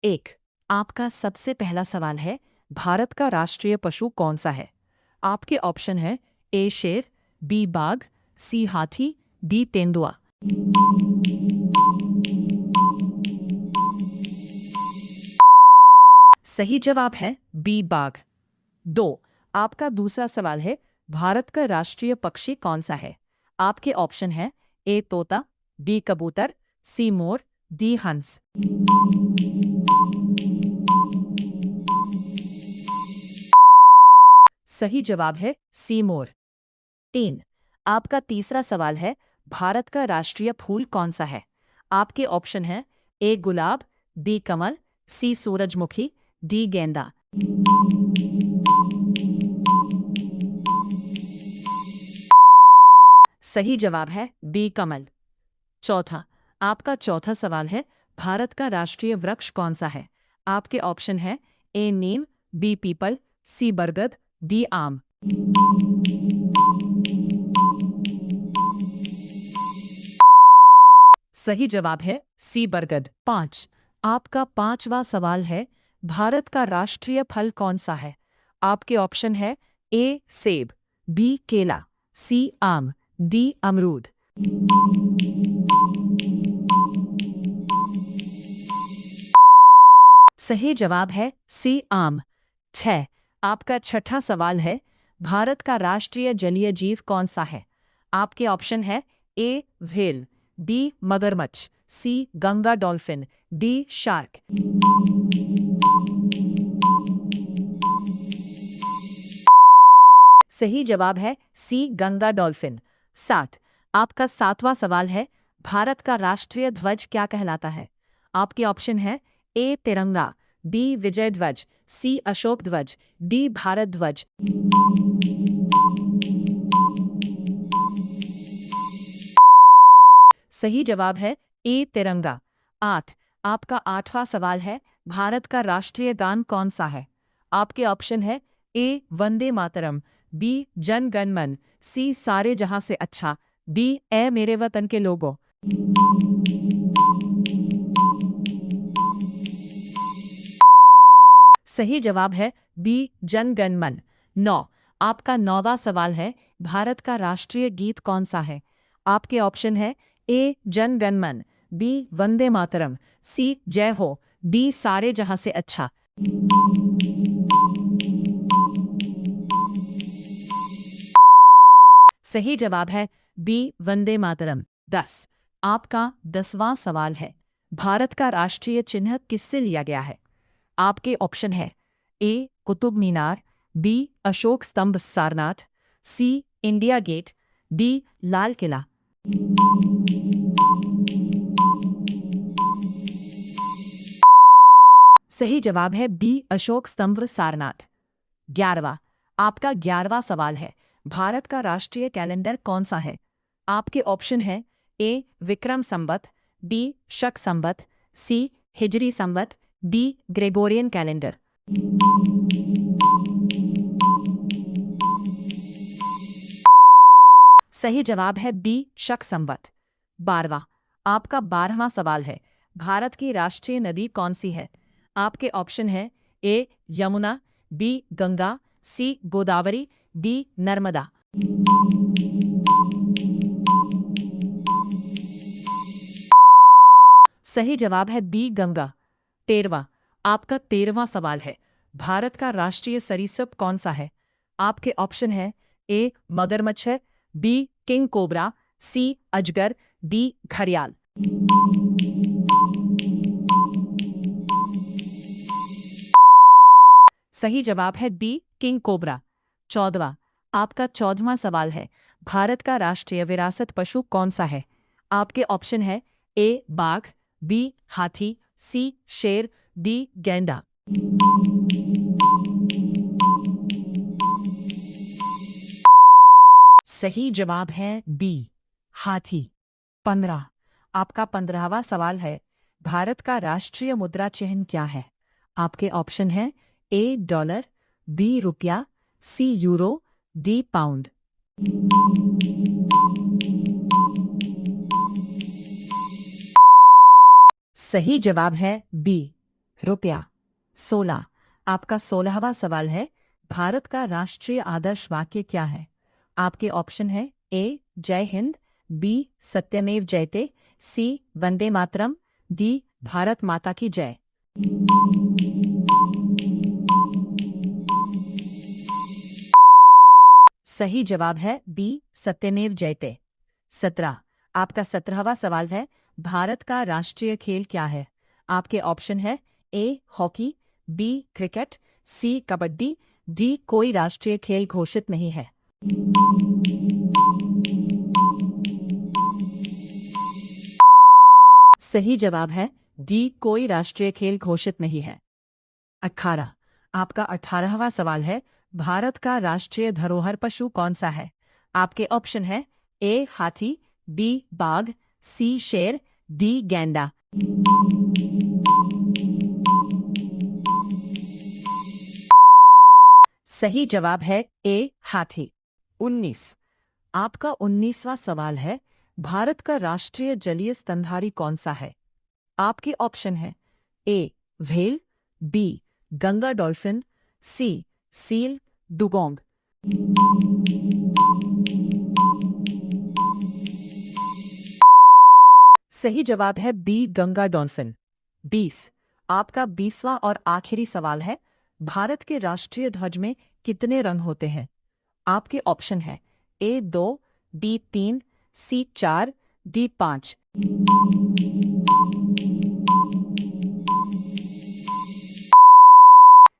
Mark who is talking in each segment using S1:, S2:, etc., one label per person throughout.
S1: एक। आपका सबसे पहला सवाल है, भारत का राष्ट्रीय पशु कौन सा है? आपके ऑप्शन है ए शेर, बी बाघ, सी हाथी, डी तेंदुआ। सही जवाब है बी बाघ। दो। आपका दूसरा सवाल है, भारत का राष्ट्रीय पक्षी कौन सा है? आपके ऑप्शन है ए तोता, बी कबूतर, सी मोर, डी हंस। सही जवाब है सी मोर। तीन। आपका तीसरा सवाल है, भारत का राष्ट्रीय फूल कौन सा है? आपके ऑप्शन है ए गुलाब, बी कमल, सी सूरजमुखी, डी गेंदा। सही जवाब है बी कमल। चौथा। आपका चौथा सवाल है, भारत का राष्ट्रीय वृक्ष कौन सा है? आपके ऑप्शन है ए नीम, बी पीपल, सी बरगद, डी आम। सही जवाब है सी बरगद। पाँच। आपका पांचवा सवाल है, भारत का राष्ट्रीय फल कौन सा है? आपके ऑप्शन है ए सेब, बी केला, सी आम, डी अमरूद। सही जवाब है सी आम। छह। आपका छठा सवाल है, भारत का राष्ट्रीय जलीय जीव कौन सा है? आपके ऑप्शन है ए व्हेल, बी मगरमच्छ, सी गंगा डॉल्फिन, डी शार्क। सही जवाब है सी गंगा डॉल्फिन। सात। आपका सातवां सवाल है, भारत का राष्ट्रीय ध्वज क्या कहलाता है? आपके ऑप्शन है ए तिरंगा, बी विजय ध्वज, सी अशोक ध्वज, डी भारत ध्वज। सही जवाब है ए तिरंगा। आठ। आपका आठवां सवाल है, भारत का राष्ट्रीय गान कौन सा है? आपके ऑप्शन है ए वंदे मातरम, बी जन गण मन, सी सारे जहां से अच्छा, डी ए मेरे वतन के लोगों। सही जवाब है बी जन गण मन। नौ। आपका नौवां सवाल है, भारत का राष्ट्रीय गीत कौन सा है? आपके ऑप्शन है ए जन गण मन, बी वंदे मातरम, सी जय हो, डी सारे जहां से अच्छा। सही जवाब है बी वंदे मातरम। 10। आपका 10वां सवाल है, भारत का राष्ट्रीय चिन्ह किससे लिया गया है? आपके ऑप्शन है ए कुतुब मीनार, बी अशोक स्तंभ सारनाथ, सी India gate, D Lal Qila. सही जवाब है बी अशोक स्तंभ सारनाथ। 11वां। आपका 11वां सवाल है, भारत का राष्ट्रीय कैलेंडर कौन सा है? आपके ऑप्शन है ए विक्रम संवत, बी शक संवत, सी हिजरी संवत, डी ग्रेगोरियन कैलेंडर। सही जवाब है बी शक संवत। 12वां। आपका 12वां सवाल है, भारत की राष्ट्रीय नदी कौन सी है? आपके ऑप्शन है ए यमुना, बी गंगा, सी गोदावरी, डी नर्मदा। सही जवाब है बी गंगा। 13वां। आपका 13वां सवाल है, भारत का राष्ट्रीय सरीसृप कौन सा है? आपके ऑप्शन है ए मगरमच्छ, बी किंग कोबरा, सी अजगर, डी घड़ियाल। सही जवाब है बी किंग कोबरा। 14वां। आपका 14वां सवाल है, भारत का राष्ट्रीय विरासत पशु कौन सा है? आपके ऑप्शन है ए बाघ, बी हाथी, सी शेर, डी गैंडा। सही जवाब है बी हाथी। 15। आपका 15वां सवाल है, भारत का राष्ट्रीय मुद्रा चिन्ह क्या है? आपके ऑप्शन है ए डॉलर, बी रुपया, सी यूरो, डी पाउंड। सही जवाब है बी रुपया। 16। आपका 16वां सवाल है, भारत का राष्ट्रीय आदर्श वाक्य क्या है? आपके ऑप्शन है ए जय हिंद, बी सत्यमेव जयते, सी वंदे मातरम, डी भारत माता की जय। सही जवाब है बी सत्यमेव जयते। 17। आपका 17वां सवाल है, भारत का राष्ट्रीय खेल क्या है? आपके ऑप्शन है A hockey, B cricket, C kabaddi, D कोई राष्ट्रीय खेल घोषित नहीं है। सही जवाब है डी कोई राष्ट्रीय खेल घोषित नहीं है। 18। आपका 18वां सवाल है, भारत का राष्ट्रीय धरोहर पशु कौन सा है? आपके ऑप्शन है ए हाथी, बी बाघ, सी शेर, डी गैंडा। सही जवाब है ए हाथी। 19। आपका 19वां सवाल है, भारत का राष्ट्रीय जलीय स्तनधारी कौन सा है? आपके ऑप्शन है ए व्हेल, बी गंगा डॉल्फिन, सी सील, डुगोंग। सही जवाब है बी गंगा डॉल्फिन। 20। आपका 20वां और आखिरी सवाल है, भारत के राष्ट्रीय ध्वज में कितने रंग होते हैं? आपके ऑप्शन है ए 2, बी 3, सी 4, डी 5।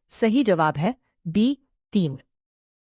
S1: सही जवाब है बी 3।